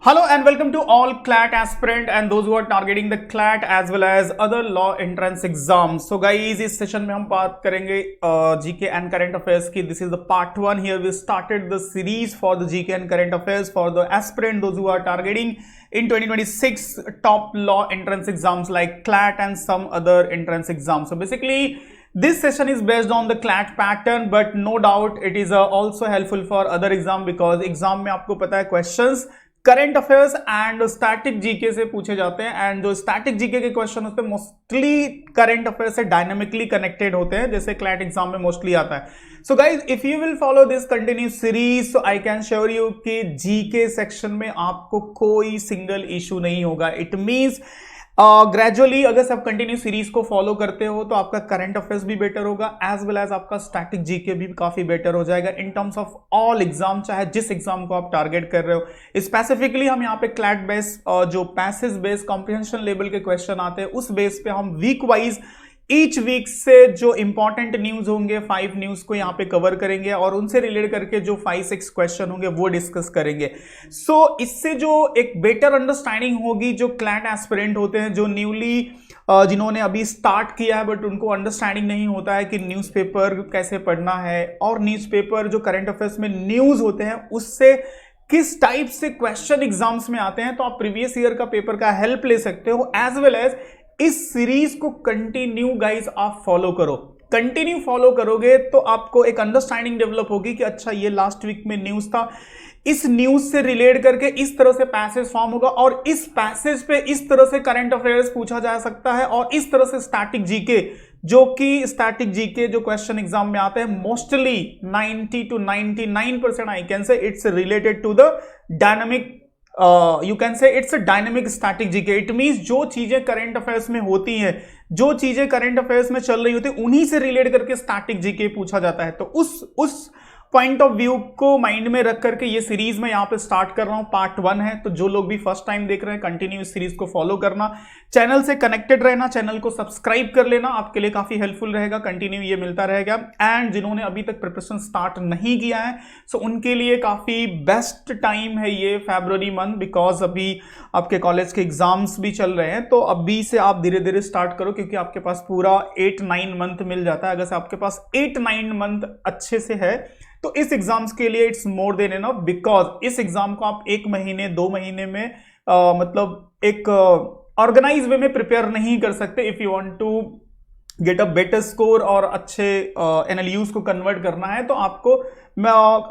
Hello and welcome to all CLAT aspirant and those who are targeting the CLAT as well as other law entrance exams. So guys, इस session में हम बात करेंगे GK and current affairs की. This is the part 1. Here we started the series for the GK and current affairs for the aspirant, those who are targeting in 2026 top law entrance exams like CLAT and some other entrance exams. So basically, this session is based on the CLAT pattern, but no doubt it is also helpful for other exam because exam में आपको पता है questions current affairs and static GK से पूछे जाते हैं and जो static GK के क्वेश्चन होते हैं मोस्टली करंट अफेयर से डायनामिकली कनेक्टेड होते हैं, जैसे क्लैट एग्जाम में मोस्टली आता है. So guys, if you will follow this continue series, so I can sure you कि जीके सेक्शन में आपको कोई सिंगल इशू नहीं होगा. इट मींस ग्रेजुअली अगर सब कंटिन्यू सीरीज को फॉलो करते हो तो आपका करंट अफेयर्स भी बेटर होगा एज वेल एज आपका स्टैटिक जीके भी काफी बेटर हो जाएगा in terms of all exam, चाहे जिस एग्जाम को आप टारगेट कर रहे हो. स्पेसिफिकली हम यहाँ पे क्लैट बेस जो पैसेज बेस कॉम्प्रिहेंशन लेवल के क्वेश्चन आते हैं उस बेस पे हम वीक वाइज ईच वीक से जो इंपॉर्टेंट न्यूज होंगे 5 न्यूज को यहाँ पे कवर करेंगे और उनसे रिलेट करके जो 5-6 क्वेश्चन होंगे वो डिस्कस करेंगे. सो इससे जो एक बेटर अंडरस्टैंडिंग होगी जो क्लैट एस्पिरेंट होते हैं, जो न्यूली जिन्होंने अभी स्टार्ट किया है बट उनको अंडरस्टैंडिंग नहीं होता है कि न्यूज़पेपर कैसे पढ़ना है और न्यूज़पेपर जो करंट अफेयर्स में न्यूज होते हैं उससे किस टाइप से क्वेश्चन एग्जाम्स में आते हैं, तो आप प्रीवियस ईयर का पेपर का हेल्प ले सकते हो. एज वेल एज इस सीरीज को कंटिन्यू गाइस आप फॉलो करो. कंटिन्यू फॉलो करोगे तो आपको एक अंडरस्टैंडिंग डेवलप होगी कि अच्छा ये लास्ट वीक में न्यूज था, इस न्यूज से रिलेट करके इस तरह से पैसेज फॉर्म होगा और इस पैसेज पे इस तरह से करंट अफेयर्स पूछा जा सकता है और इस तरह से स्टैटिक जीके, जो कि स्टैटिक जीके जो क्वेश्चन एग्जाम में आते हैं mostly 90 to 99% I can say it's related to the dynamic, you can say it's a dynamic static GK. It means जो चीजें करंट अफेयर्स में होती हैं, जो चीजें करंट अफेयर्स में चल रही होती है उन्हीं से रिलेट करके स्टैटिक जीके पूछा जाता है. तो उस पॉइंट ऑफ व्यू को माइंड में रख करके ये सीरीज में यहां पे स्टार्ट कर रहा हूं. पार्ट 1 है, तो जो लोग भी फर्स्ट टाइम देख रहे हैं कंटिन्यू इस सीरीज को फॉलो करना, चैनल से कनेक्टेड रहना, चैनल को सब्सक्राइब कर लेना, आपके लिए काफी हेल्पफुल रहेगा. कंटिन्यू ये मिलता रहेगा. एंड जिन्होंने अभी तक प्रिपरेशन स्टार्ट नहीं किया है सो उनके लिए काफी बेस्ट टाइम है ये फरवरी मंथ, बिकॉज अभी आपके कॉलेज के एग्जाम्स भी चल रहे हैं. तो अभी से आप धीरे धीरे स्टार्ट करो क्योंकि आपके पास पूरा 8-9 मंथ मिल जाता है. अगर से आपके पास 8-9 मंथ अच्छे से है तो इस एग्जाम्स के लिए it's more than enough, because इस एग्जाम को आप 1 महीने 2 महीने में मतलब एक ऑर्गेनाइज वे में प्रिपेयर नहीं कर सकते. If you want to get a better score और अच्छे एनएलयूज को कन्वर्ट करना है तो आपको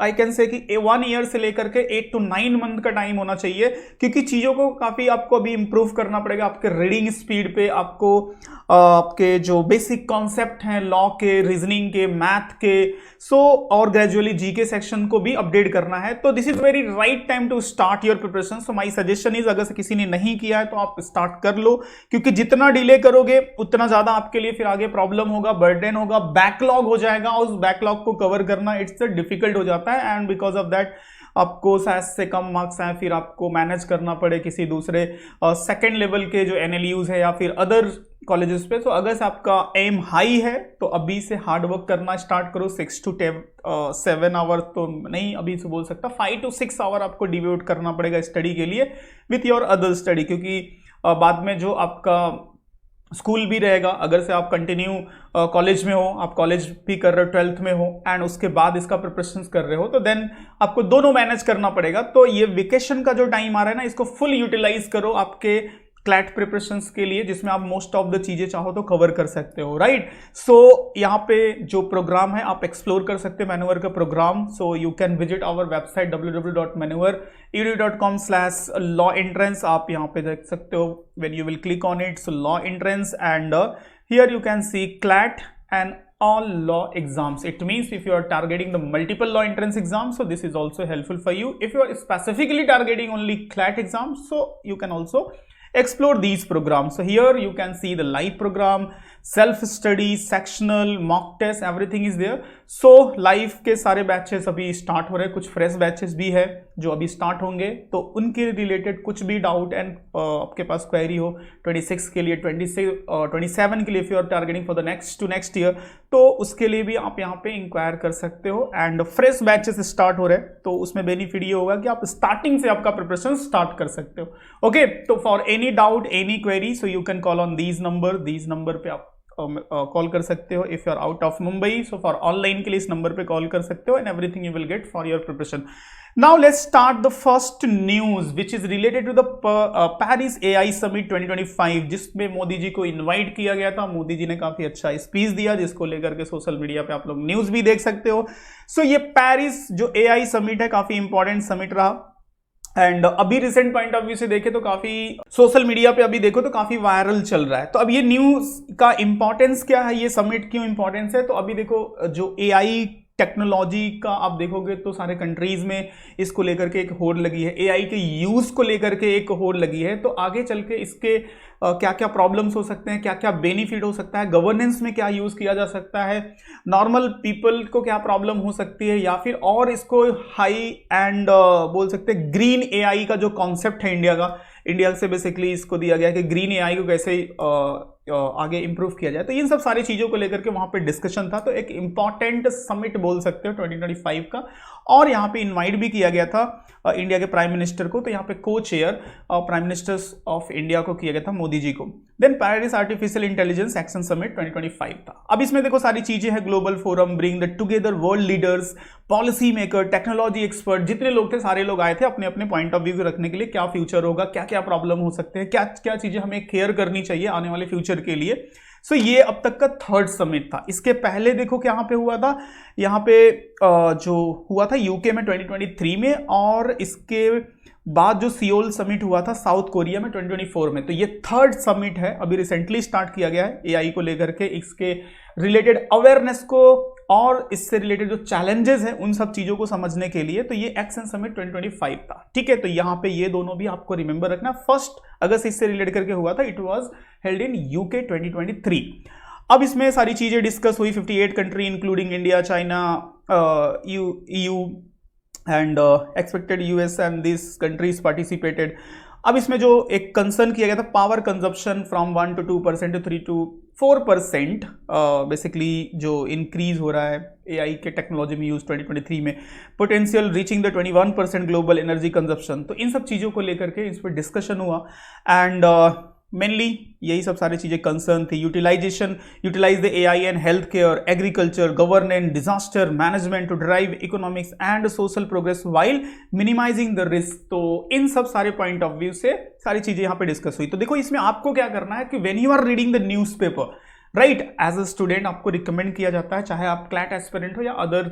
आई कैन से कि 1 ईयर से लेकर के 8 to 9 मंथ का टाइम होना चाहिए, क्योंकि चीजों को काफी आपको अभी इंप्रूव करना पड़ेगा. आपके रीडिंग स्पीड पे आपको आपके जो बेसिक कॉन्सेप्ट हैं लॉ के, रीजनिंग के, मैथ के, और ग्रेजुअली जीके सेक्शन को भी अपडेट करना है. तो this is very right time to start your preparation. So my suggestion is, अगर से किसी ने नहीं किया है तो आप स्टार्ट कर लो, क्योंकि जितना डिले करोगे उतना ज्यादा आपके लिए फिर आगे प्रॉब्लम होगा, बर्डन होगा, बैकलॉग हो जाएगा और उस बैकलॉग को कवर करना इट्स डिफिकल्ट हो जाता है. एंड बिकॉज ऑफ दैट आपको शायद से कम मार्क्स आए, फिर आपको मैनेज करना पड़े किसी दूसरे सेकेंड लेवल के जो एनएलयूज है या फिर अदर कॉलेजेस पे. तो अगर से आपका एम हाई है तो अभी से हार्ड वर्क करना स्टार्ट करो. 6 to 7 आवर तो नहीं अभी से बोल सकता, 5 to 6 आवर आपको डिवोट करना पड़ेगा स्टडी के लिए विथ योर अदर स्टडी, क्योंकि बाद में जो आपका स्कूल भी रहेगा, अगर से आप कंटिन्यू कॉलेज में हो, आप कॉलेज भी कर रहे हो, 12th में हो एंड उसके बाद इसका प्रिपरेशन कर रहे हो, तो देन आपको दोनों मैनेज करना पड़ेगा. तो ये वेकेशन का जो टाइम आ रहा है ना, इसको फुल यूटिलाइज करो आपके क्लैट प्रिपरेशंस के लिए, जिसमें आप मोस्ट ऑफ द चीजें चाहो तो कवर कर सकते हो, राइट. सो यहाँ पे जो प्रोग्राम है आप एक्सप्लोर कर सकते हो मैन्यूवर का programme. So you can visit our website www.manuveredu.com/law entrance. आप यहाँ पे देख सकते हो when you will click on it, so law entrance, and here you can see CLAT and all law exams. It means if you are targeting the multiple law entrance exams, so this is also helpful for you. If you are specifically targeting only CLAT exams, so you can also explore these programs. So here you can see the live program, self study, sectional, mock test, everything is there. So live के सारे batches अभी start हो रहे हैं, कुछ fresh batches भी है जो अभी स्टार्ट होंगे, तो उनके रिलेटेड कुछ भी डाउट एंड आपके पास क्वेरी हो 26 के लिए, 27 के लिए, if you are targeting for the next year, तो उसके लिए भी आप यहाँ पे इंक्वायर कर सकते हो। एंड फ्रेश बैचेस स्टार्ट हो रहे हैं, तो उसमें बेनिफिट ये होगा कि आप स्टार्टिंग से आपका प्रिपरेशन स्टार्ट कर सकते हो। ओके, तो for any doubt, any query, so you can call on these number पे आप कॉल कर सकते हो if you are out of Mumbai. So for online के लिए इस नंबर पे कॉल कर सकते हो and everything you will get for your preparation. Now let's start the first news which is related to the Paris AI summit 2025, जिसमें मोदी जी को invite किया गया था। मोदी जी ने काफी अच्छा स्पीच दिया, जिसको लेकर के सोशल मीडिया पे आप लोग न्यूज भी देख सकते हो। सो ये पेरिस जो एआई समिट है, काफी इंपॉर्टेंट समिट रहा एंड अभी रिसेंट पॉइंट ऑफ व्यू से देखे तो काफी सोशल मीडिया पे अभी देखो तो काफी वायरल चल रहा है। तो अब ये न्यूज का इंपॉर्टेंस क्या है, ये समिट क्यों इंपॉर्टेंस है, तो अभी देखो जो एआई टेक्नोलॉजी का आप देखोगे तो सारे कंट्रीज में इसको लेकर के एक होड़ लगी है, एआई के यूज को लेकर के एक होड़ लगी है। तो आगे चल के इसके क्या क्या प्रॉब्लम्स हो सकते हैं, क्या क्या बेनिफिट हो सकता है, गवर्नेंस में क्या यूज किया जा सकता है, नॉर्मल पीपल को क्या प्रॉब्लम हो सकती है, या फिर और इसको हाई एंड बोल सकते हैं ग्रीन एआई का जो कॉन्सेप्ट है इंडिया से बेसिकली इसको दिया गया है कि ग्रीन एआई को कैसे आगे इंप्रूव किया जाए। तो इन सब सारी चीजों को लेकर के वहां पे डिस्कशन था। तो एक इंपॉर्टेंट समिट बोल सकते हो 2025 का, और यहाँ पे इनवाइट भी किया गया था इंडिया के प्राइम मिनिस्टर को। तो यहाँ पे co chair prime ministers of India को किया गया था, मोदी जी को। Then Paris artificial intelligence action summit 2025 था। अब इसमें देखो सारी चीजें हैं, global forum bring the together world leaders, policy maker, technology expert, जितने लोग थे सारे लोग आए थे अपने अपने पॉइंट ऑफ व्यू रखने के लिए, क्या फ्यूचर होगा, क्या क्या प्रॉब्लम हो सकते हैं, क्या क्या चीजें हमें केयर करनी चाहिए आने वाले फ्यूचर के लिए। सो ये अब तक का थर्ड समिट था। इसके पहले देखो क्या यहाँ पे हुआ था, यहाँ पे जो हुआ था यूके में 2023 में, और इसके बाद जो सियोल समिट हुआ था साउथ कोरिया में 2024 में। तो ये थर्ड समिट है, अभी रिसेंटली स्टार्ट किया गया है एआई को लेकर के, इसके रिलेटेड अवेयरनेस को और इससे रिलेटेड जो चैलेंजेस हैं उन सब चीजों को समझने के लिए। तो ये एक्शन समिट 2025 था, ठीक है। तो यहाँ पे ये दोनों भी आपको रिमेंबर रखना। फर्स्ट अगस्त इससे रिलेट करके हुआ था, it was held in UK 2023। अब इसमें सारी चीजें डिस्कस हुई, 58 country including India, China, EU and expected US and this countries participated. अब इसमें जो एक कंसर्न किया गया था, power consumption from 1 to 2% to 3 to 4% basically जो इंक्रीज हो रहा है एआई के टेक्नोलॉजी में यूज 2023 में, potential reaching the 21% global energy consumption. तो इन सब चीज़ों को लेकर के इस पर डिस्कशन हुआ एंड मेनली यही सब सारी चीजें कंसर्न थी। Utilise the AI and health care, agriculture, governance, disaster management to drive economics and social progress while minimising the risk. तो इन सब सारे पॉइंट ऑफ व्यू से सारी चीजें यहाँ पे डिस्कस हुई। तो देखो इसमें आपको क्या करना है कि when you are reading the newspaper, right, as a student आपको रिकमेंड किया जाता है, चाहे आप क्लैट एस्पिरेंट हो या अदर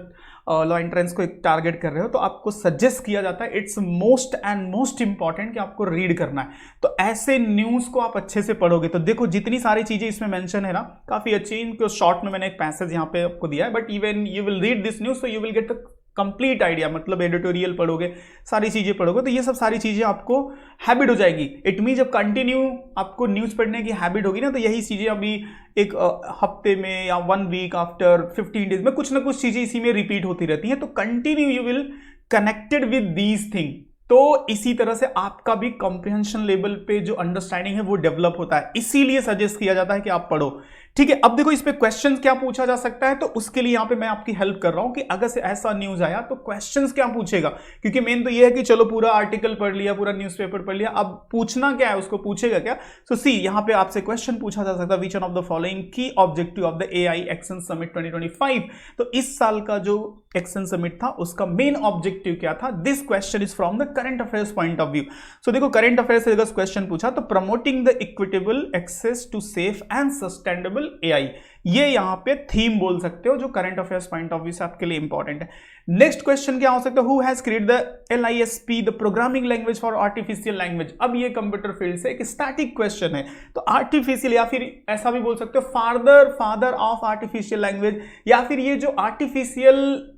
लॉ एंट्रेंस को एक टारगेट कर रहे हो, तो आपको सजेस्ट किया जाता है, इट्स मोस्ट इंपॉर्टेंट कि आपको रीड करना है। तो ऐसे न्यूज को आप अच्छे से पढ़ोगे तो देखो जितनी सारी चीजें इसमें मेंशन है ना, काफी अच्छी। इनको शॉर्ट में मैंने एक पैसेज यहाँ पे आपको दिया है, but even you will read this news so you will get the complete idea. मतलब एडिटोरियल पढ़ोगे, सारी चीजें पढ़ोगे, तो ये सब सारी चीजें आपको हैबिट हो जाएगी। इट मीन जब कंटिन्यू आपको न्यूज पढ़ने की हैबिट होगी ना, तो यही चीजें अभी एक हफ्ते में या 1 वीक आफ्टर 15 डेज में कुछ ना कुछ चीजें इसी में रिपीट होती रहती हैं। तो continue you will connected with these thing. तो इसी तरह से आपका भी कॉम्प्रिहेंशन लेवल पे जो अंडरस्टैंडिंग है वो डेवलप होता है, इसीलिए सजेस्ट किया जाता है कि आप पढ़ो, ठीक है। अब देखो इस पे क्वेश्चंस क्या पूछा जा सकता है, तो उसके लिए यहां पे मैं आपकी हेल्प कर रहा हूं कि अगर से ऐसा न्यूज आया तो क्वेश्चंस क्या पूछेगा। क्योंकि मेन तो ये है कि चलो पूरा आर्टिकल पढ़ लिया, पूरा न्यूज़पेपर पढ़ लिया, अब पूछना क्या है, उसको पूछेगा क्या। सो सी यहां पे आपसे क्वेश्चन पूछा जा सकता है, which one of the following की objective of the AI action summit 2025। तो इस साल का जो एक्शन समिट था उसका मेन ऑब्जेक्टिव क्या था। This question is from the current affairs point of view. So देखो करंट अफेयर्स से अगर क्वेश्चन पूछा तो promoting the equitable access to safe and sustainable AI, ये यहां पे थीम बोल सकते हो जो current affairs point of view से आपके लिए इंपॉर्टेंट है। नेक्स्ट क्वेश्चन क्या हो सकता है, who has created the LISP the programming language for artificial language. अब ये कंप्यूटर फील्ड से एक स्टैटिक क्वेश्चन है, तो आर्टिफिशियल या फिर ऐसा भी बोल सकते हो फादर ऑफ आर्टिफिशियल लैंग्वेज, या फिर ये जो आर्टिफिशियल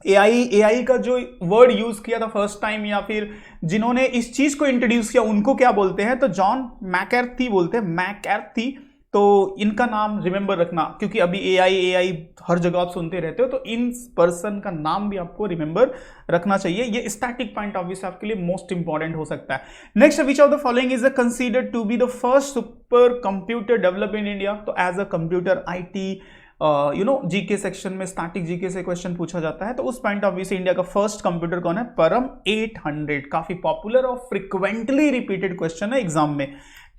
एआई का जो वर्ड यूज किया था फर्स्ट टाइम, या फिर जिन्होंने इस चीज को इंट्रोड्यूस किया उनको क्या बोलते हैं, तो जॉन मैककार्थी बोलते हैं, मैककार्थी तो इनका नाम रिमेंबर रखना, क्योंकि अभी एआई हर जगह आप सुनते रहते हो, तो इन पर्सन का नाम भी आपको रिमेंबर रखना चाहिए। ये स्टैटिक पॉइंट ऑफ व्यू से आपके लिए मोस्ट इंपॉर्टेंट हो सकता है। Next, which of the following is considered to be the first super computer develop in India? तो as a computer IT GK section में स्टैटिक जीके से क्वेश्चन पूछा जाता है, तो उस पॉइंट ऑफ व्यू से इंडिया का फर्स्ट कंप्यूटर कौन है? परम 800। काफी पॉपुलर और फ्रिक्वेंटली रिपीटेड क्वेश्चन है एग्जाम में,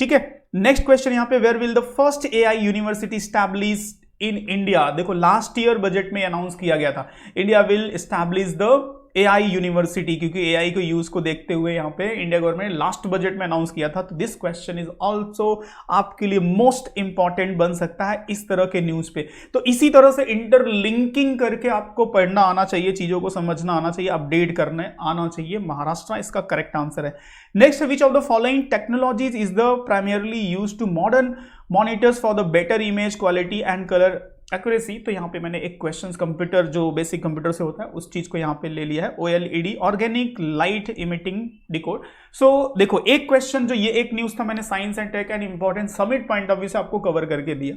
ठीक है। नेक्स्ट क्वेश्चन यहाँ पे, where will the first AI university establish in India? देखो लास्ट ईयर बजट में अनाउंस किया गया था, India will establish the AI university, क्योंकि एआई को यूज को देखते हुए यहाँ पे इंडिया गवर्नमेंट ने लास्ट बजट में अनाउंस किया था। तो दिस क्वेश्चन इज आल्सो आपके लिए मोस्ट इंपॉर्टेंट बन सकता है इस तरह के न्यूज पे। तो इसी तरह से इंटरलिंकिंग करके आपको पढ़ना आना चाहिए, चीजों को समझना आना चाहिए, अपडेट करने आना चाहिए। महाराष्ट्र इसका करेक्ट आंसर है। Next, which of the following technologies is the primarily used to modern monitors for the better image quality and colour accuracy? तो यहाँ पे मैंने एक क्वेश्चन कंप्यूटर जो बेसिक कंप्यूटर से होता है उस चीज को यहाँ पे ले लिया है, OLED, ऑर्गेनिक लाइट इमिटिंग डिकोड। सो देखो एक क्वेश्चन जो ये एक न्यूज था, मैंने science and tech and important summit point of view से आपको कवर करके दिया।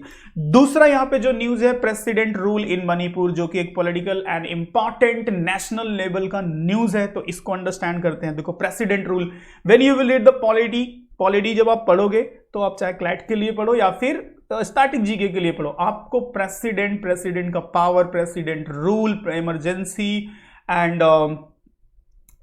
दूसरा यहाँ पे जो न्यूज है, प्रेसिडेंट रूल इन मणिपुर, जो कि एक political and important national level का न्यूज है, तो इसको अंडरस्टैंड करते हैं। देखो president rule, when you will read the polity जब आप पढ़ोगे तो आप चाहे क्लैट के लिए पढ़ो या फिर स्टैटिक जीके के लिए पढ़ो, आपको प्रेसिडेंट का power, president rule, emergency and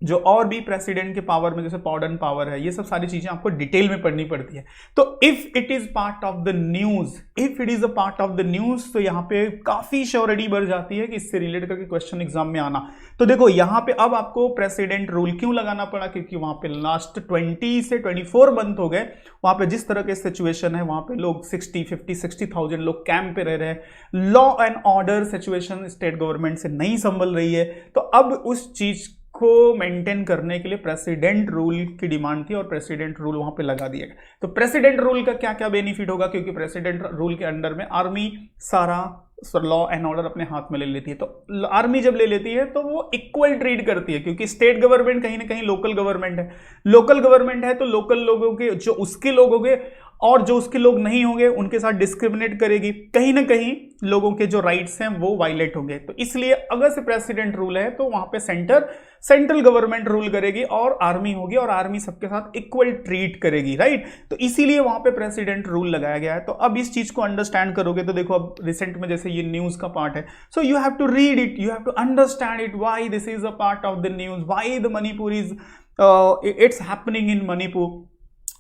जो और भी प्रेसिडेंट के पावर में जैसे पॉर्डन पावर है, ये सब सारी चीजें आपको डिटेल में पढ़नी पड़ती है। तो if it is part of the news, if it is a part of the news, तो यहाँ पे काफी श्योरिटी बढ़ जाती है कि इससे रिलेटेड करके क्वेश्चन एग्जाम में आना। तो देखो यहाँ पे अब आपको प्रेसिडेंट रूल क्यों लगाना पड़ा, क्योंकि वहां पे लास्ट 20 से 24 मंथ हो गए, वहां पे जिस तरह के सिचुएशन है, वहां पे लोग 60,000 लोग कैंप पे रह रहे हैं, law and order situation state government से नहीं संभल रही है। तो अब उस चीज को मेंटेन करने के लिए प्रेसिडेंट रूल की डिमांड थी और प्रेसिडेंट रूल वहां पे लगा दिया गया। तो प्रेसिडेंट रूल का क्या क्या बेनिफिट होगा, क्योंकि प्रेसिडेंट रूल के अंडर में आर्मी सारा लॉ एंड ऑर्डर अपने हाथ में ले लेती है। तो आर्मी जब ले लेती है तो वो इक्वल ट्रीट करती है, क्योंकि स्टेट गवर्नमेंट कहीं ना कहीं लोकल गवर्नमेंट है, लोकल गवर्नमेंट है तो लोकल लोगों के जो उसके लोग होंगे और जो उसके लोग नहीं होंगे उनके साथ डिस्क्रिमिनेट करेगी, कहीं ना कहीं लोगों के जो राइट्स हैं वो वायलेट होंगे। तो इसलिए अगर से प्रेसिडेंट रूल है तो वहां पे सेंट्रल गवर्नमेंट रूल करेगी और आर्मी होगी और आर्मी सबके साथ इक्वल ट्रीट करेगी, राइट। तो इसीलिए वहां पे प्रेसिडेंट रूल लगाया गया है। तो अब इस चीज को अंडरस्टैंड करोगे तो देखो अब रिसेंट में जैसे ये न्यूज का पार्ट है, so you have to read it, you have to understand it, why this is a part of the news, why the Manipur is it's happening in Manipur.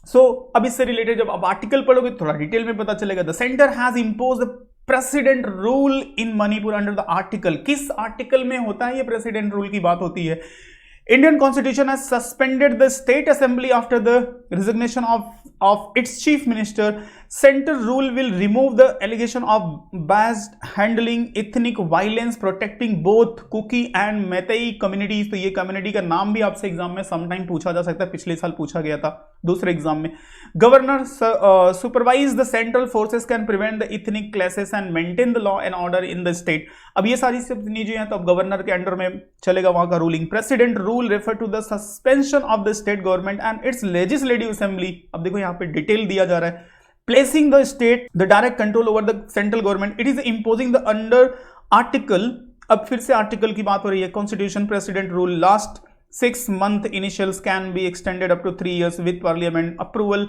So अब इससे रिलेटेड जब आप आर्टिकल पढ़ोगे थोड़ा डिटेल में पता चलेगा। The centre has imposed president rule in Manipur under the article. किस आर्टिकल में होता है ये प्रेसिडेंट रूल की बात होती है? Indian Constitution has suspended the State Assembly after the resignation of its Chief Minister. Center rule will remove the allegation of biased handling, ethnic violence, protecting both Kuki and Meitei communities. तो ये community का नाम भी आपसे exam में sometime पूछा जा सकता है, पिछले साल पूछा गया था दूसरे एग्जाम में। Governor supervise the central forces can prevent the ethnic clashes and maintain the law and order in the state. अब ये सारी सब चीजें हैं तो अब गवर्नर के अंडर में चलेगा वहां का ruling. President rule refer to the suspension of the state government and its legislative assembly. अब देखो यहाँ पे डिटेल दिया जा रहा है। Placing the state the direct control over the central government, it is imposing the under article. अब फिर से आर्टिकल की बात हो रही है। Constitution president rule last 6 month initials can be extended up to 3 years with parliament approval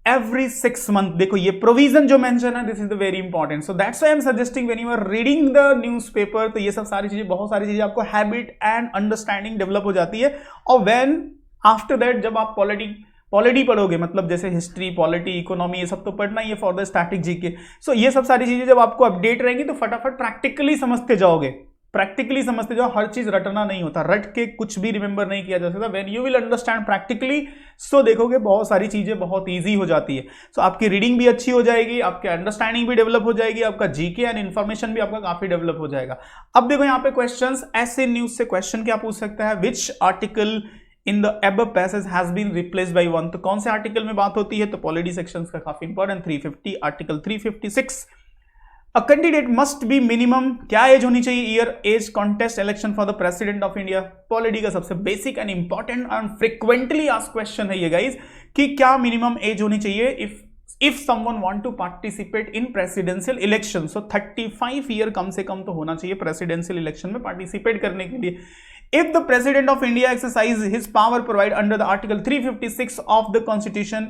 every 6 months। देखो ये प्रोविजन जो मेंशन है, this is the very important. So that's why I am suggesting when you are reading the newspaper, तो ये सब सारी चीजें, बहुत सारी चीजें आपको हैबिट एंड अंडरस्टैंडिंग डेवलप हो जाती है। और व्हेन आफ्टर दैट जब आप पॉलिटी पढ़ोगे, मतलब जैसे हिस्ट्री, पॉलिटी, इकोनॉमी, ये सब तो पढ़ना ही है फॉर द स्टैटिक जीके। सो ये सब सारी चीजें जब आपको अपडेट रहेंगी तो फटाफट प्रैक्टिकली समझते जाओगे, प्रैक्टिकली समझते जाओ। हर चीज रटना नहीं होता, रट के कुछ भी रिमेंबर नहीं किया जा सकता। When you will understand practically, so देखोगे बहुत सारी चीजें बहुत इजी हो जाती है। सो आपकी रीडिंग भी अच्छी हो जाएगी, आपकी अंडरस्टैंडिंग भी डेवलप हो जाएगी, आपका जीके एंड इन्फॉर्मेशन भी आपका काफी डेवलप हो जाएगा। अब देखो यहाँ पे क्वेश्चंस, ऐसे न्यूज से क्वेश्चन क्या पूछ सकता है, which article in the above passage has been replaced by one। तो कौन से आर्टिकल में बात होती है, तो पॉलिटी सेक्शंस का काफी important. 350 article 356 a candidate must be minimum, क्या एज होनी चाहिए, year age contest election for the president of India. Polity का सबसे basic and important and frequently asked question है ये गाइज, कि क्या मिनिमम एज होनी चाहिए if if someone want to participate in presidential election, so 35 year कम से कम तो होना चाहिए प्रेसिडेंशियल इलेक्शन में पार्टिसिपेट करने के लिए. If the President of India exercises his power provided under the Article 356 of the Constitution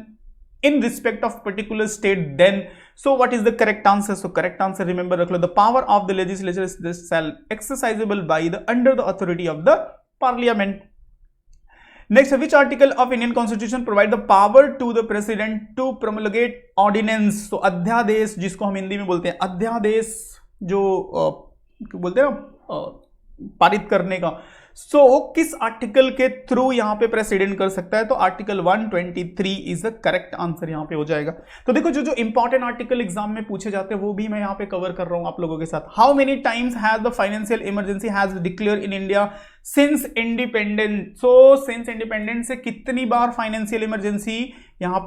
in respect of particular state, then so what is the correct answer? So correct answer, remember rakh lo, the power of the legislature is this shall exercisable by the under the authority of the Parliament. Next, which article of Indian Constitution provide the power to the President to promulgate ordinance? So अध्यादेश, जिसको हम हिंदी में बोलते हैं अध्यादेश, जो बोलते हैं ना पारित करने का, सो किस आर्टिकल के थ्रू यहां पे प्रेसिडेंट कर सकता है? तो article 123 is the correct answer यहां पे हो जाएगा. तो देखो जो जो इंपॉर्टेंट आर्टिकल एग्जाम में पूछे जाते हैं वो भी मैं यहां पे कवर कर रहा हूं आप लोगों के साथ. How many times has the financial emergency has declare in India since independence? So since independence से कितनी बार फाइनेंशियल इमरजेंसी यहां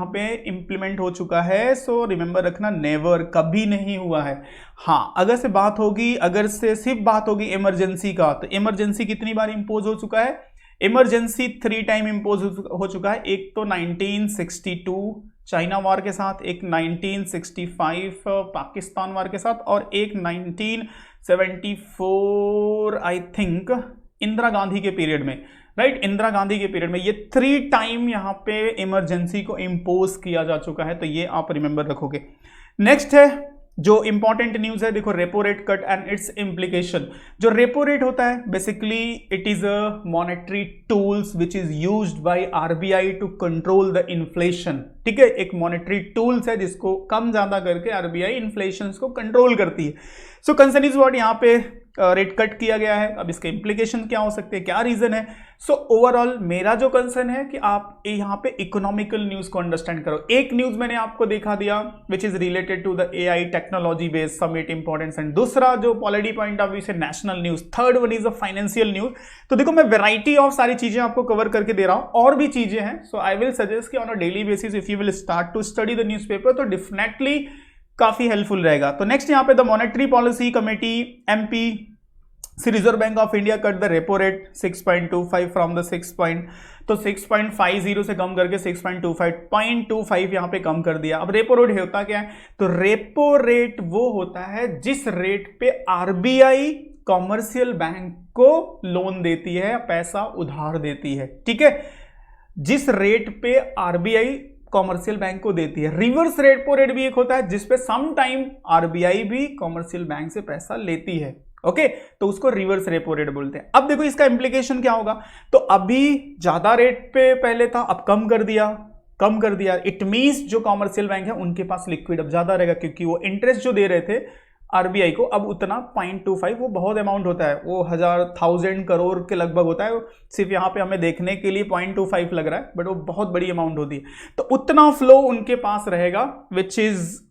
पे इंप्लीमेंट हो चुका है? सो रिमेंबर रखना, नेवर, कभी नहीं हुआ है. हाँ, अगर से बात होगी, अगर से सिर्फ बात होगी इमरजेंसी का, तो इमरजेंसी कितनी बार इंपोज हो चुका है? इमरजेंसी 3 टाइम इंपोज हो चुका है. एक तो 1962 चाइना वार के साथ, एक 1965 पाकिस्तान वार के साथ, और एक 1974 आई थिंक इंदिरा गांधी के पीरियड में, राइट, इंदिरा गांधी के पीरियड में. ये 3 टाइम यहां पे इमरजेंसी को इंपोज किया जा चुका है, तो ये आप रिमेंबर रखोगे. नेक्स्ट है जो इंपॉर्टेंट न्यूज है, देखो repo rate cut and its implication. जो रेपो रेट होता है basically it is a monetary tools which is used by RBI to control the inflation. ठीक है, एक मॉनेटरी टूल्स है जिसको कम ज्यादा करके आरबीआई इन्फ्लेशन को कंट्रोल करती है. सो कंसर्न इज व्हाट, यहाँ पे रेट कट किया गया है. अब इसके इंप्लीकेशन क्या हो सकते हैं, क्या रीजन है? सो ओवरऑल मेरा जो कंसर्न है कि आप यहाँ पे इकोनॉमिकल न्यूज को अंडरस्टैंड करो. एक न्यूज मैंने आपको दिखा दिया which is related to the AI technology based summit importance, and दूसरा जो पॉलिटी पॉइंट ऑफ व्यू से national news, third one is a financial news. तो देखो मैं वेराइटी ऑफ सारी चीजें आपको कवर करके दे रहा हूं, और भी चीजें हैं. सो आई विल सजेस्ट कि on a daily basis if you will start to study the newspaper तो डेफिनेटली काफी हेल्पफुल रहेगा. तो नेक्स्ट यहाँ पे the Monetary Policy Committee MP Reserve Bank of India cut the repo rate 6.25 from the 6.50 से कम करके 6.25 यहाँ पे कम कर दिया. अब रेपो रेट होता क्या है? तो रेपो रेट वो होता है जिस रेट पे आरबीआई कॉमर्शियल बैंक को लोन देती है, पैसा उधार देती है. ठीक है, जिस रेट पे आरबीआई कॉमर्शियल बैंक को देती है. रिवर्स रेपो रेट भी एक होता है जिसपे सम टाइम आरबीआई भी कॉमर्शियल बैंक से पैसा लेती है. ओके, तो उसको रिवर्स रेपो रेट बोलते हैं. अब देखो इसका इंप्लीकेशन क्या होगा. तो अभी ज्यादा रेट पे पहले था, अब कम कर दिया. इट मींस जो कॉमर्शियल बैंक है उनके पास लिक्विड अब ज्यादा रहेगा, क्योंकि वो इंटरेस्ट जो दे रहे थे आरबीआई को अब उतना 0.25, वो बहुत अमाउंट होता है, वो 1000 करोड़ के लगभग होता है. सिर्फ यहाँ पे हमें देखने के लिए 0.25 लग रहा है, बट वो बहुत बड़ी अमाउंट होती है. तो उतना फ्लो उनके पास रहेगा which is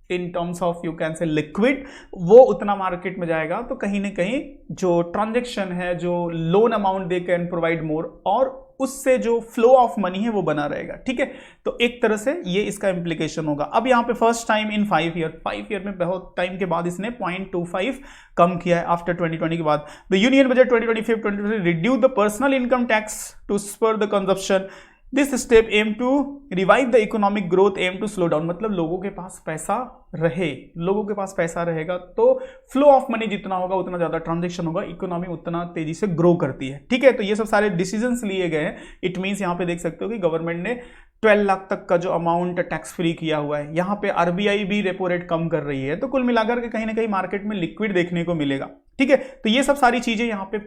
in terms of you can से लिक्विड, वो उतना मार्केट में जाएगा. तो कहीं ना कहीं जो ट्रांजेक्शन है, जो loan amount they can provide more, और उससे जो फ्लो ऑफ मनी है वो बना रहेगा. ठीक है, तो एक तरह से ये इसका इंप्लीकेशन होगा. अब यहाँ पे फर्स्ट टाइम इन 5 ईयर में बहुत टाइम के बाद इसने 0.25 कम किया है आफ्टर 2020 के बाद. The Union Budget 2025-2023 reduce the personal income tax to spur the consumption. This step aim to revive the economic growth, aim to slow down. मतलब लोगों के पास पैसा रहेगा तो फ्लो ऑफ मनी जितना होगा उतना ज्यादा ट्रांजेक्शन होगा, इकोनॉमी उतना तेजी से ग्रो करती है. ठीक है, तो ये सब सारे डिसीजंस लिए गए हैं. इट मींस यहाँ पे देख सकते हो कि गवर्नमेंट ने 12 लाख तक का जो अमाउंट टैक्स फ्री किया हुआ है. यहाँ पे आरबीआई भी रेपो रेट कम कर रही है. तो कुल मिलाकर के कहीं ना कहीं मार्केट में लिक्विड देखने को मिलेगा. ठीक है, तो ये सब सारी चीजें यहाँ पे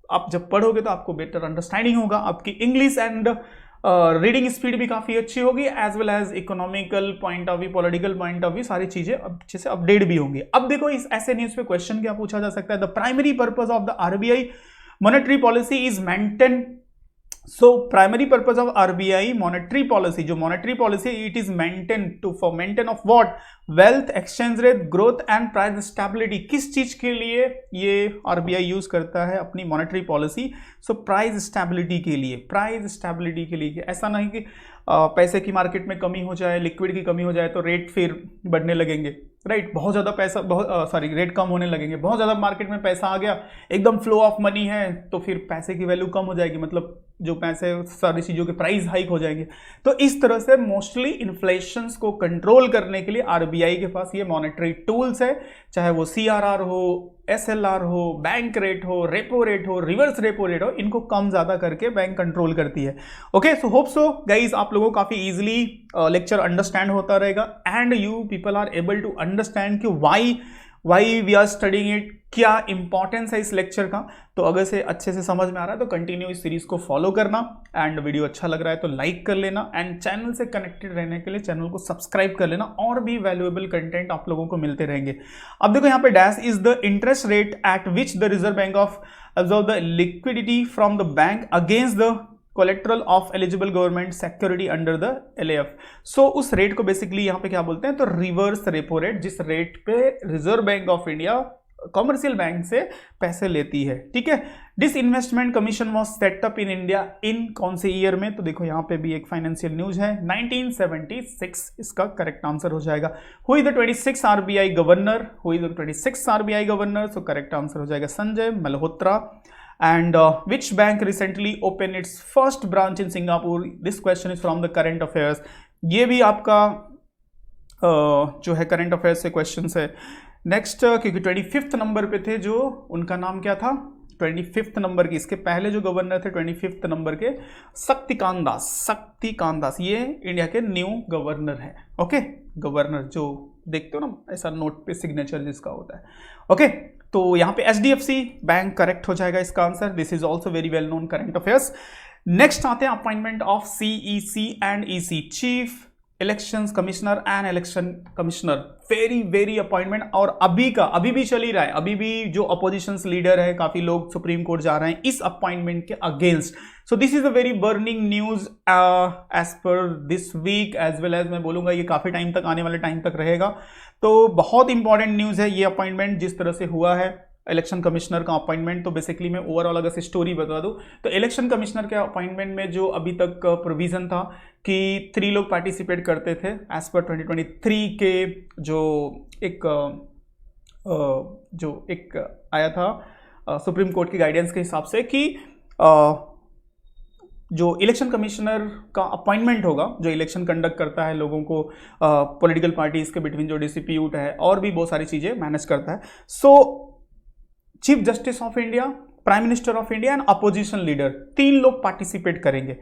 आप जब पढ़ोगे तो आपको बेटर अंडरस्टैंडिंग होगा. आपकी इंग्लिश एंड रीडिंग स्पीड भी काफी अच्छी होगी, as well as economical point of view, political point of view, सारी चीजें अच्छे से अपडेट भी होंगी. अब देखो इस ऐसे न्यूज पे क्वेश्चन क्या पूछा जा सकता है. The primary purpose of the RBI monetary policy is maintain. So primary purpose of RBI monetary policy, जो monetary policy it is maintain to for maintain of what, wealth, exchange rate, growth and price stability. किस चीज के लिए ये RBI use करता है अपनी monetary policy? So price stability के लिए. ऐसा नहीं कि पैसे की मार्केट में कमी हो जाए, लिक्विड की कमी हो जाए तो रेट फिर बढ़ने लगेंगे, राइट. बहुत ज्यादा पैसा, रेट कम होने लगेंगे. बहुत ज्यादा मार्केट में पैसा आ गया, एकदम फ्लो ऑफ मनी है, तो फिर पैसे की वैल्यू कम हो जाएगी, मतलब जो पैसे सारी चीज़ों के प्राइस हाइक हो जाएंगे। तो इस तरह से मोस्टली इन्फ्लेशंस को कंट्रोल करने के लिए आरबीआई के पास ये मॉनेटरी टूल्स है, चाहे वो सीआरआर हो, एसएलआर हो, बैंक रेट हो, रेपो रेट हो, रिवर्स रेपो रेट हो, इनको कम ज़्यादा करके बैंक कंट्रोल करती है। Okay, so hope so guys आप लोगों को काफ़ी इजीली लेक्चर अंडरस्टैंड होता रहेगा and you people are able to understand कि why we are studying it, क्या इंपॉर्टेंस है इस लेक्चर का। तो अगर से अच्छे से समझ में आ रहा है तो कंटिन्यू इस सीरीज को फॉलो करना एंड वीडियो अच्छा लग रहा है तो लाइक कर लेना एंड चैनल से कनेक्टेड रहने के लिए चैनल को सब्सक्राइब कर लेना, और भी वैल्यूएबल कंटेंट आप लोगों को मिलते रहेंगे। अब देखो यहाँ पे dash is the interest rate at which the reserve Bank of absorb the liquidity from the bank against the collateral of eligible government security under the LAF। so उस रेट को बेसिकली यहाँ पे क्या बोलते हैं, तो रिवर्स रेपो रेट, जिस rate पे reserve Bank of India commercial bank से पैसे लेती है। ठीक है, this investment commission was setup in India in कौन से ईयर में, तो देखो यहाँ पे भी एक फाइनेंशियल न्यूज है, 1976 इसका करेक्ट आंसर हो जाएगा। Who is the 26 RBI governor, who is the 26 RBI governor, so correct answer हो जाएगा Sanjay Malhotra. And which bank recently opened its first branch in Singapore? This question is from the current affairs। ये भी आपका जो है current affairs से question है। Next क्योंकि 25th नंबर पे थे जो, उनका नाम क्या था, 25th नंबर की, इसके पहले जो गवर्नर थे 25th नंबर के शक्तिकांत दास, ये इंडिया के न्यू गवर्नर है। ओके, गवर्नर जो देखते हो ना ऐसा नोट पे सिग्नेचर जिसका होता है। ओके, तो यहाँ पे HDFC बैंक करेक्ट हो जाएगा इसका answer. This is also very well non current affairs. Next आते हैं appointment of CEC and EC, chief elections commissioner and election commissioner, very appointment, और अभी भी चल ही रहा है, अभी भी जो अपोजिशन लीडर है काफी लोग सुप्रीम कोर्ट जा रहे हैं इस अपॉइंटमेंट के against. So this is a very burning news as per this week as well as, मैं बोलूंगा ये काफी टाइम तक, आने वाले टाइम तक रहेगा। तो बहुत इंपॉर्टेंट न्यूज है ये अपॉइंटमेंट जिस तरह से हुआ है इलेक्शन कमिश्नर का अपॉइंटमेंट। तो बेसिकली मैं ओवरऑल अगर से स्टोरी बता दूं तो इलेक्शन कमिश्नर के अपॉइंटमेंट में जो अभी तक प्रोविजन था कि 3 लोग पार्टिसिपेट करते थे एज पर 2023 के जो एक आया था सुप्रीम कोर्ट की गाइडेंस के हिसाब से कि जो इलेक्शन कमिश्नर का अपॉइंटमेंट होगा, जो इलेक्शन कंडक्ट करता है, लोगों को पॉलिटिकल पार्टीज के बिटवीन जो डिस्प्यूट है और भी बहुत सारी चीजें मैनेज करता है। सो chief justice of India, prime minister of India and opposition leader, 3 लोग पार्टिसिपेट करेंगे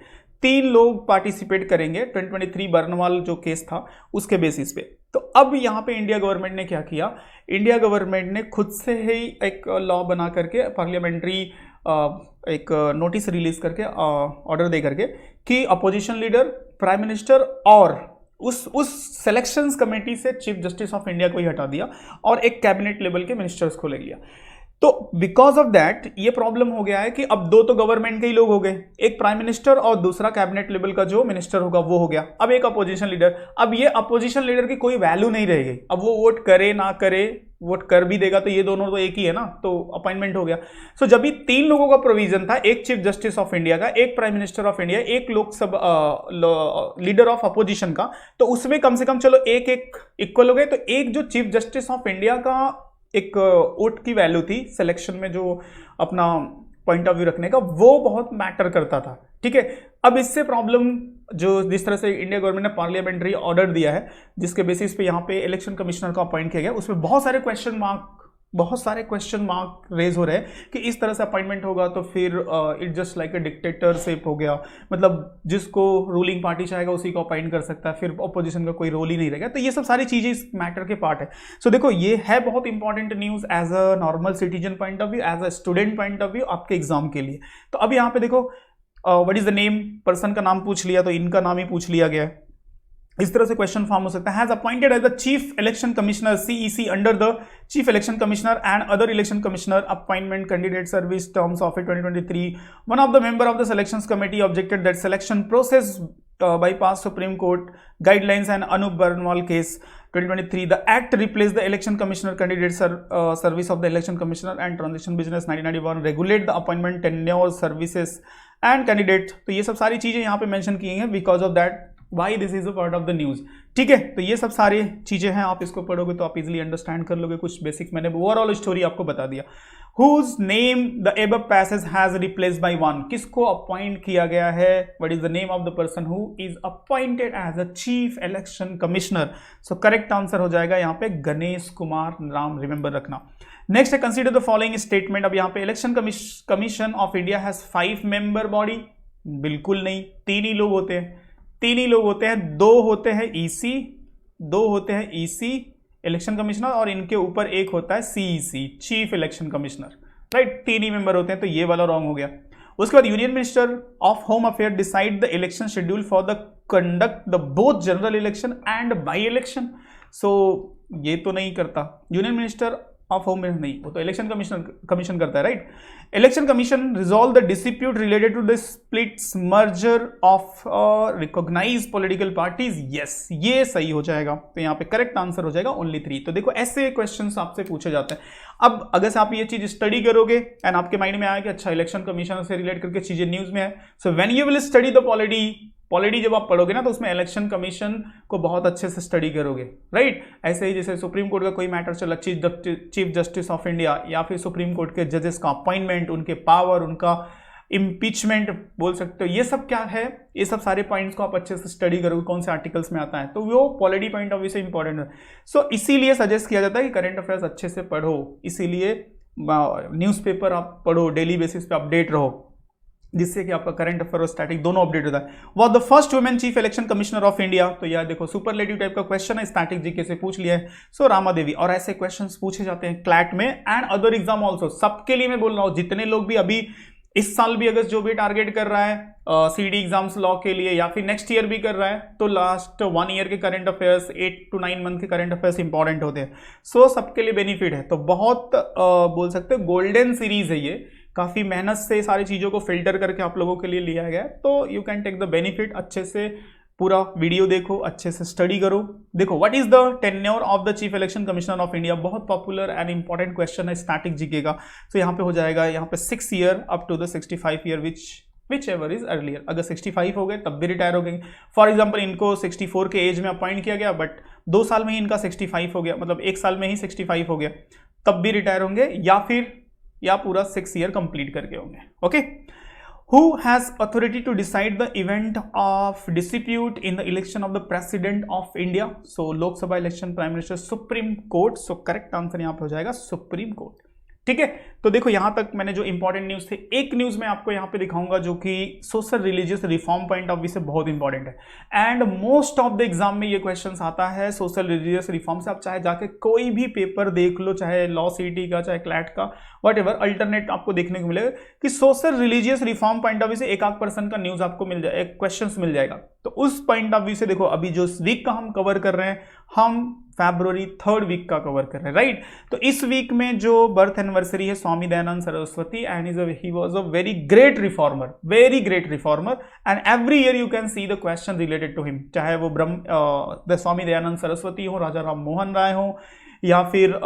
2023 बर्नवाल जो केस था उसके बेसिस पे। तो अब यहाँ पे इंडिया गवर्नमेंट ने क्या किया, इंडिया गवर्नमेंट ने खुद से ही एक लॉ बना करके पार्लियामेंट्री एक नोटिस रिलीज करके ऑर्डर दे करके कि अपोजिशन लीडर, प्राइम मिनिस्टर और उस सिलेक्शंस कमेटी से चीफ जस्टिस ऑफ इंडिया को ही हटा दिया और एक कैबिनेट लेवल के मिनिस्टर्स को ले लिया। तो बिकॉज ऑफ दैट ये प्रॉब्लम हो गया है कि अब 2 तो गवर्नमेंट के ही लोग हो गए, एक प्राइम मिनिस्टर और दूसरा कैबिनेट लेवल का जो मिनिस्टर होगा वो हो गया, अब एक अपोजिशन लीडर। अब ये अपोजिशन लीडर की कोई वैल्यू नहीं रहेगी, अब वो वोट करे ना करे, वोट कर भी देगा तो ये दोनों तो एक ही है ना, तो अपॉइंटमेंट हो गया। सो जब भी 3 लोगों का प्रोविजन था, एक चीफ जस्टिस ऑफ इंडिया का, एक प्राइम मिनिस्टर ऑफ इंडिया, एक लोकसभा लीडर ऑफ अपोजिशन का, तो उसमें कम से कम चलो एक इक्वल हो गए। तो एक जो चीफ जस्टिस ऑफ इंडिया का एक वोट की वैल्यू थी सिलेक्शन में, जो अपना पॉइंट ऑफ व्यू रखने का, वो बहुत मैटर करता था। ठीक है, अब इससे प्रॉब्लम जो जिस तरह से इंडिया गवर्नमेंट ने पार्लियामेंट्री ऑर्डर दिया है जिसके बेसिस पे यहाँ पे इलेक्शन कमिश्नर को अपॉइंट किया गया, उसमें बहुत सारे क्वेश्चन मार्क रेज हो रहे हैं कि इस तरह से अपॉइंटमेंट होगा तो फिर it just like a dictatorship हो गया, मतलब जिसको रूलिंग पार्टी चाहेगा उसी को अपॉइंट कर सकता है, फिर ऑपोजिशन का कोई रोल ही नहीं रहेगा। तो ये सब सारी चीजें इस मैटर के पार्ट है। सो देखो ये है बहुत important news as a normal citizen point of view, as a student point of view आपके एग्जाम के लिए। तो अब यहाँ पे देखो what is the name, person का नाम पूछ लिया तो इनका नाम ही पूछ लिया गया है, इस तरह से क्वेश्चन फॉर्म हो सकता है। Has appointed as the chief election commissioner CEC under the chief election commissioner and other election commissioner appointment candidate service terms of 2023 one of the member of the selections committee objected that selection process bypass Supreme Court guidelines and Anup Barnwal case 2023. The act replaced the election commissioner candidate service of the election commissioner and transition business 1991, regulate the appointment tenure services and candidate। तो ये सब सारी चीजें यहाँ पे mention की हैं because of that why this is a part of the news. ठीक है, तो ये सब सारी चीजें हैं, आप इसको पढ़ोगे तो आप इजिली अंडरस्टैंड कर लोगे। कुछ बेसिक मैंने ओवरऑल स्टोरी आपको बता दिया। Whose name the above passage has replaced by one, किसको अपॉइंट किया गया है, what is the name of the person who is appointed as a chief election commissioner? So correct answer हो जाएगा यहाँ पे गणेश कुमार, नाम रिमेंबर रखना। नेक्स्ट है कंसीडर द फॉलोइंग स्टेटमेंट। अब यहाँ पे election commission of India has 5 member body, बिल्कुल नहीं, 3 ही लोग होते हैं, 3 ही लोग होते हैं, 2 होते हैं ईसी, 2 होते हैं ईसी इलेक्शन कमिश्नर, और इनके ऊपर एक होता है CEC chief election commissioner, right, 3 ही मेंबर होते हैं, तो ये वाला रॉन्ग हो गया। उसके बाद union minister of home affair decide the election schedule for the conduct the both general election and by election. So ये तो नहीं करता, यूनियन मिनिस्टर ऑफ होम नहीं, वो तो इलेक्शन कमीशन करता है, right. Election commission resolve the dispute related to the splits merger of recognise political parties, yes, ये सही हो जाएगा। तो यहाँ पे करेक्ट आंसर हो जाएगा ओनली 3। तो देखो ऐसे क्वेश्चंस आपसे पूछे जाते हैं। अब अगर से आप ये चीज स्टडी करोगे एंड आपके माइंड में आया कि अच्छा इलेक्शन कमीशन से रिलेट करके चीजें न्यूज में है, so when you will study the polity जब आप पढ़ोगे ना तो उसमें इलेक्शन कमीशन को बहुत अच्छे से स्टडी करोगे, राइट। ऐसे ही जैसे सुप्रीम कोर्ट का कोई मैटर चला, चीफ जस्टिस ऑफ इंडिया या फिर सुप्रीम कोर्ट के जजेस का अपॉइंटमेंट, उनके पावर, उनका इम्पीचमेंट बोल सकते हो, ये सब क्या है, ये सब सारे पॉइंट्स को आप अच्छे से स्टडी करोगे कौन से आर्टिकल्स में आता है, तो वो पॉलिटी पॉइंट ऑफ व्यू से इंपॉर्टेंट है। सो इसीलिए सजेस्ट किया जाता है कि करंट अफेयर्स अच्छे से पढ़ो, इसीलिए न्यूज़पेपर आप पढ़ो, डेली बेसिस पे अपडेट रहो, जिससे कि आपका करंट अफेयर और स्टैटिक दोनों अपडेट होता है। What the first women chief election commissioner of India, तो यार देखो सुपरलेटिव टाइप का क्वेश्चन है, स्टैटिक जीके से पूछ लिया है, सो रामा देवी। और ऐसे क्वेश्चंस पूछे जाते हैं क्लैट में एंड अदर एग्जाम ऑल्सो, सबके लिए मैं बोल रहा हूँ, जितने लोग भी अभी इस साल भी अगर जो भी टारगेट कर रहा है सीडी एग्जाम्स लॉ के लिए या फिर नेक्स्ट ईयर भी कर रहा है, तो लास्ट 1 ईयर के करंट अफेयर्स, 8 to 9 मंथ के करंट अफेयर्स इंपॉर्टेंट होते हैं। सो सबके लिए बेनिफिट है, तो बहुत बोल सकते हैं गोल्डन सीरीज है ये, काफ़ी मेहनत से सारी चीज़ों को फिल्टर करके आप लोगों के लिए लिया गया है, तो you can take the benefit. अच्छे से पूरा वीडियो देखो, अच्छे से स्टडी करो। देखो what is the tenure of the chief election commissioner of India, बहुत पॉपुलर एंड इंपॉर्टेंट क्वेश्चन है स्टैटिक जीके का। तो यहाँ पे हो जाएगा यहाँ पे 6 year up to the 65 year whichever is earlier. अगर 65 हो गए तब भी रिटायर हो गए, फॉर एग्जाम्पल इनको 64 के एज में अपॉइंट किया गया, बट 2 साल में ही इनका 65 हो गया, मतलब 1 साल में ही 65 हो गया, तब भी रिटायर होंगे, या पूरा 6 ईयर कंप्लीट करके होंगे। Okay, who has authority to decide the event of dispute in the election of the president of India, so Lok Sabha election, prime minister, supreme court. So correct answer यहाँ पे हो जाएगा सुप्रीम कोर्ट। ठीक है, तो देखो यहां तक मैंने जो इंपॉर्टेंट न्यूज थे, एक न्यूज मैं आपको यहां पे दिखाऊंगा जो कि social religious reform point of view से बहुत इंपॉर्टेंट है and most of the exam में ये क्वेश्चंस आता है सोशल रिलीजियस रिफॉर्म से। आप चाहे जाके कोई भी पेपर देख लो, चाहे लॉ सीटी का, चाहे क्लैट का, व्हाटएवर, अल्टरनेट आपको देखने को मिलेगा कि social religious reform point of view से 1-8% का न्यूज आपको मिल जाए, क्वेश्चन मिल जाएगा। तो उस पॉइंट ऑफ व्यू से देखो, अभी जो वीक का हम कवर कर रहे हैं, हम फरवरी 3rd वीक का कवर कर रहे हैं, राइट। तो इस वीक में जो बर्थ एनिवर्सरी है Swami Dayanand Saraswati, and he was a very great reformer and every year you can see the question related to him, चाहे वो स्वामी दयानंद सरस्वती हो, राजा राम मोहन राय हो, या फिर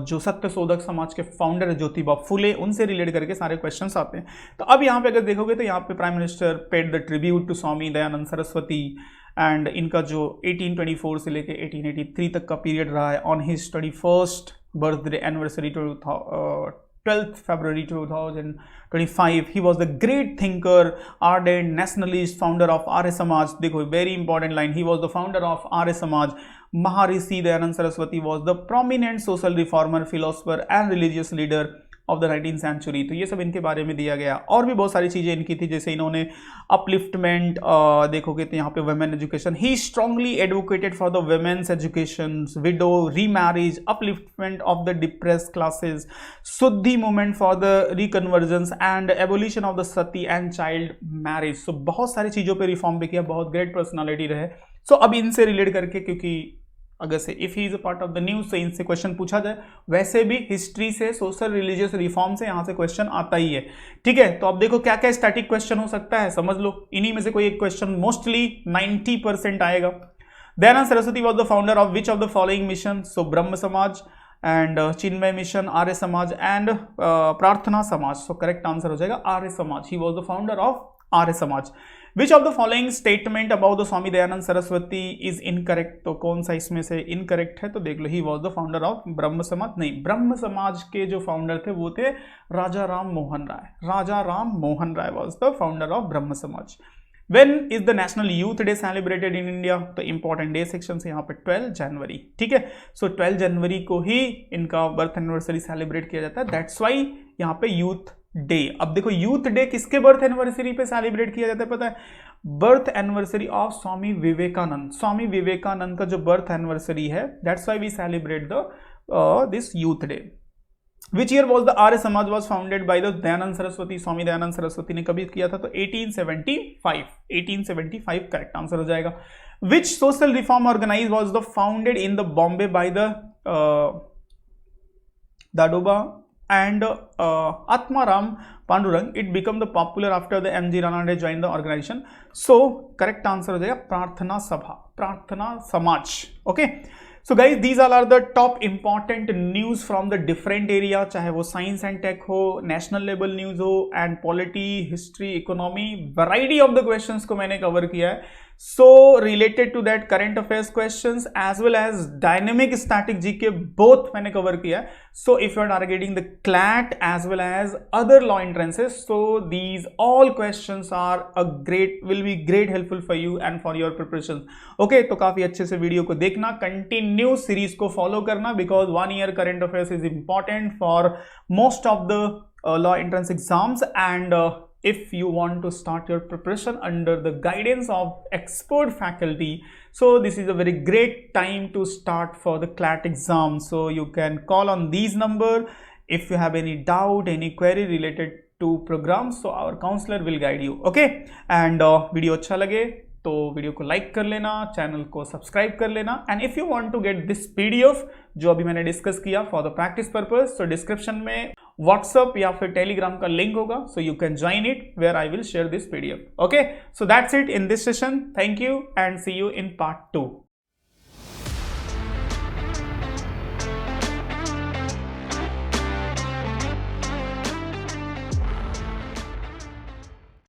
जो सत्यशोधक समाज के फाउंडर है ज्योतिबा फुले, उनसे रिलेट करके सारे क्वेश्चंस आते हैं। तो अब यहाँ पे अगर देखोगे तो यहाँ पे prime minister paid the tribute to Swami Dayanand Saraswati and इनका जो 1824 से लेके 1883 तक का पीरियड रहा है, on his 21st birthday anniversary 12th February 2025 he was the great thinker, ardent nationalist, founder of Arya Samaj. देखो very important line, he was the founder of Arya Samaj. Maharshi Dayanand Saraswati was the prominent social reformer, philosopher and religious leader of the 19th century. तो ये सब इनके बारे में दिया गया। और भी बहुत सारी चीज़ें इनकी थी, जैसे इन्होंने अपलिफ्टमेंट देखोगे तो यहाँ पे women education, he strongly advocated for the women's education, widow, remarriage, upliftment of the depressed classes, Shuddhi movement for the reconvergence and abolition of the sati and child marriage. So बहुत सारी चीज़ों पर रिफॉर्म भी किया, बहुत ग्रेट पर्सनैलिटी रहे। सो अब इनसे रिलेट करके, क्योंकि अगर से if he is a part of the news से इनसे क्वेश्चन पूछा जाए, वैसे भी हिस्ट्री से, सोशल रिलीजियस रिफॉर्म से यहाँ से क्वेश्चन आता ही है। ठीक है, तो अब देखो क्या क्या स्टैटिक क्वेश्चन हो सकता है, समझ लो। इन्हीं में से कोई एक क्वेश्चन मोस्टली 90% आएगा। Dayanand Saraswati was the founder of which of the following mission, so Brahmo Samaj and Chinmay mission, Arya Samaj and प्रार्थना समाज। सो करेक्ट आंसर हो जाएगा Arya Samaj. He was the founder of Arya Samaj. Which of the following statement about the Swami Dayanand Saraswati is incorrect, तो कौन सा इसमें से इनकरेक्ट है, तो देख लो, he was the founder of Brahmo Samaj, नहीं, ब्रह्म समाज के जो फाउंडर थे वो थे राजा राम मोहन राय, राजा Ram Mohan Roy was the founder of Brahmo समाज। When is the National Youth Day celebrated in India, तो इंपॉर्टेंट डे सेक्शन से यहाँ पे 12 जनवरी, ठीक है, सो 12 जनवरी को ही इनका बर्थ एनिवर्सरी सेलिब्रेट किया जाता है, दैट्स वाई यहाँ पे यूथ डे। अब देखो यूथ डे किसके बर्थ एनिवर्सरी पे सेलिब्रेट किया जाता है पता है, birth anniversary of Swami Vivekananda, Swami Vivekananda का जो बर्थ एनिवर्सरी है, that's why we celebrate the this youth day. Which year was the Arya Samaj was founded by the Dayanand Saraswati, Swami Dayanand Saraswati ने कभी किया था, तो 1875, 1875 करेक्ट आंसर हो जाएगा। Which social reform organized was the founded in the Bombay by the Dadoba and Atmaram Pandurang, it became the popular after the M.G. Ranade joined the organization, so correct answer हो जाएगा प्रार्थना सभा, प्रार्थना समाज, okay। So guys, these all are the top important news from the different area, चाहे वो science and take हो, national level news हो, and polity, history, economy, variety of the questions को मैंने कवर किया है। So related to that current affairs questions as well as dynamic static GK both मैंने cover किया है। So if you are targeting the CLAT as well as other law entrances, so these all questions are will be great helpful for you and for your preparations। Okay, तो काफी अच्छे से video को देखना, continue series को follow करना, because 1 year current affairs is important for most of the law entrance exams, and if you want to start your preparation under the guidance of expert faculty, so this is a very great time to start for the CLAT exam। So you can call on these number if you have any doubt, any query related to programs, so our counselor will guide you, okay। and video अच्छा लगे तो video को like कर लेना, channel को subscribe कर लेना, and if you want to get this PDF जो अभी मैंने डिस्कस किया फॉर द प्रैक्टिस पर्पस, तो डिस्क्रिप्शन में व्हाट्सएप या फिर टेलीग्राम का लिंक होगा, so you can join it where I will share this PDF, okay. So that's it in this session, thank you and see you in part 2।